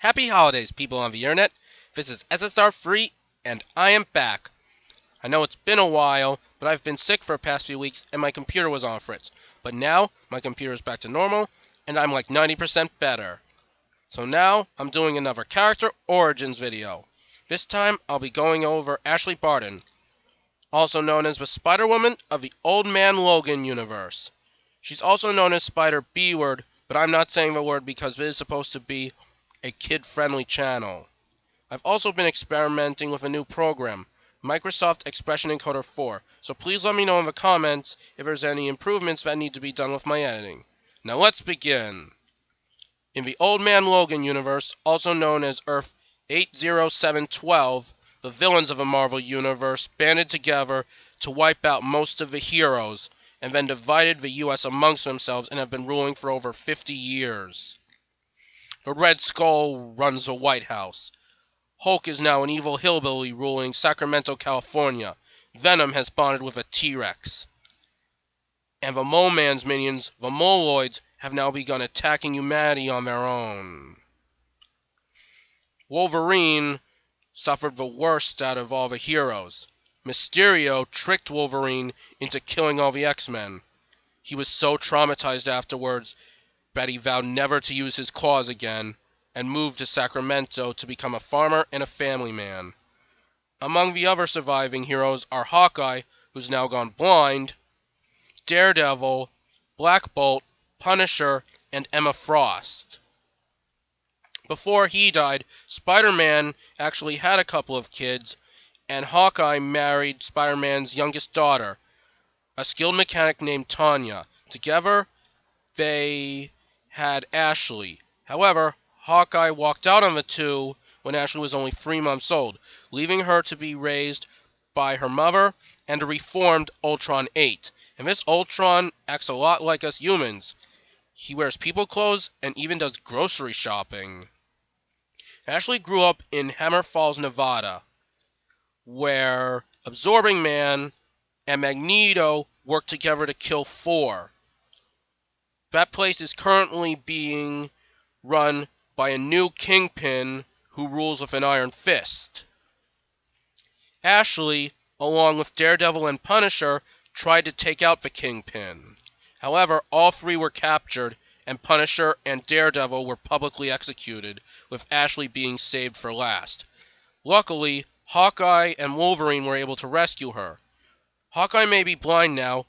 Happy holidays, people on the internet. This is SSR Free, and I am back. I know it's been a while, but I've been sick for the past few weeks, and my computer was on fritz. But now, my computer is back to normal, and I'm like 90% better. So now, I'm doing another character origins video. This time, I'll be going over Ashley Barton, also known as the Spiderwoman of the Old Man Logan universe. She's also known as SpiderB word, but I'm not saying the word because it is supposed to be a kid-friendly channel. I've also been experimenting with a new program, Microsoft Expression Encoder 4, so please let me know in the comments if there's any improvements that need to be done with my editing. Now let's begin. In the Old Man Logan universe, also known as Earth 80712, the villains of the Marvel universe banded together to wipe out most of the heroes, and then divided the US amongst themselves and have been ruling for over 50 years. The Red Skull runs the White House. Hulk is now an evil hillbilly ruling Sacramento, California. Venom has bonded with a T-Rex. And the Mole Man's minions, the Moloids, have now begun attacking humanity on their own. Wolverine suffered the worst out of all the heroes. Mysterio tricked Wolverine into killing all the X-Men. He was so traumatized afterwards that he vowed never to use his claws again, and moved to Sacramento to become a farmer and a family man. Among the other surviving heroes are Hawkeye, who's now gone blind, Daredevil, Black Bolt, Punisher, and Emma Frost. Before he died, Spider-Man actually had a couple of kids, and Hawkeye married Spider-Man's youngest daughter, a skilled mechanic named Tanya. Together, they had Ashley. However, Hawkeye walked out on the two when Ashley was only 3 months old, leaving her to be raised by her mother and a reformed Ultron 8. And this Ultron acts a lot like us humans. He wears people clothes and even does grocery shopping. Ashley grew up in Hammer Falls, Nevada, where Absorbing Man and Magneto worked together to kill Thor. That place is currently being run by a new kingpin who rules with an iron fist. Ashley, along with Daredevil and Punisher, tried to take out the kingpin. However, all three were captured, and Punisher and Daredevil were publicly executed, with Ashley being saved for last. Luckily, Hawkeye and Wolverine were able to rescue her. Hawkeye may be blind now,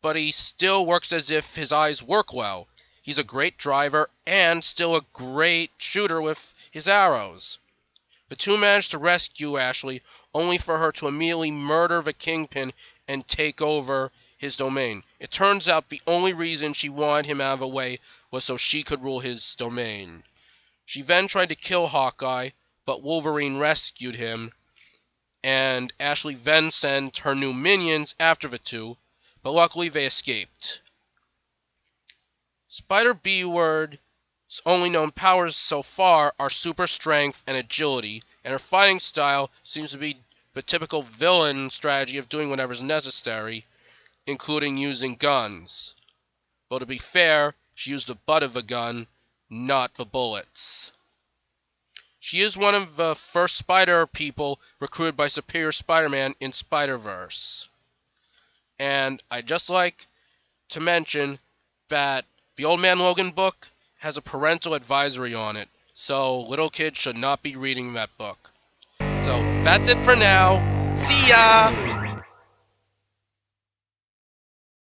but he still works as if his eyes work well. He's a great driver and still a great shooter with his arrows. The two managed to rescue Ashley, only for her to immediately murder the Kingpin and take over his domain. It turns out the only reason she wanted him out of the way was so she could rule his domain. She then tried to kill Hawkeye, but Wolverine rescued him, and Ashley then sent her new minions after the two, but luckily they escaped. SpiderB word's only known powers so far are super strength and agility, and her fighting style seems to be the typical villain strategy of doing whatever's necessary, including using guns. Though to be fair, she used the butt of the gun, not the bullets. She is one of the first Spider people recruited by Superior Spider-Man in Spider-Verse. And I'd just like to mention that the Old Man Logan book has a parental advisory on it, so little kids should not be reading that book. So that's it for now. See ya!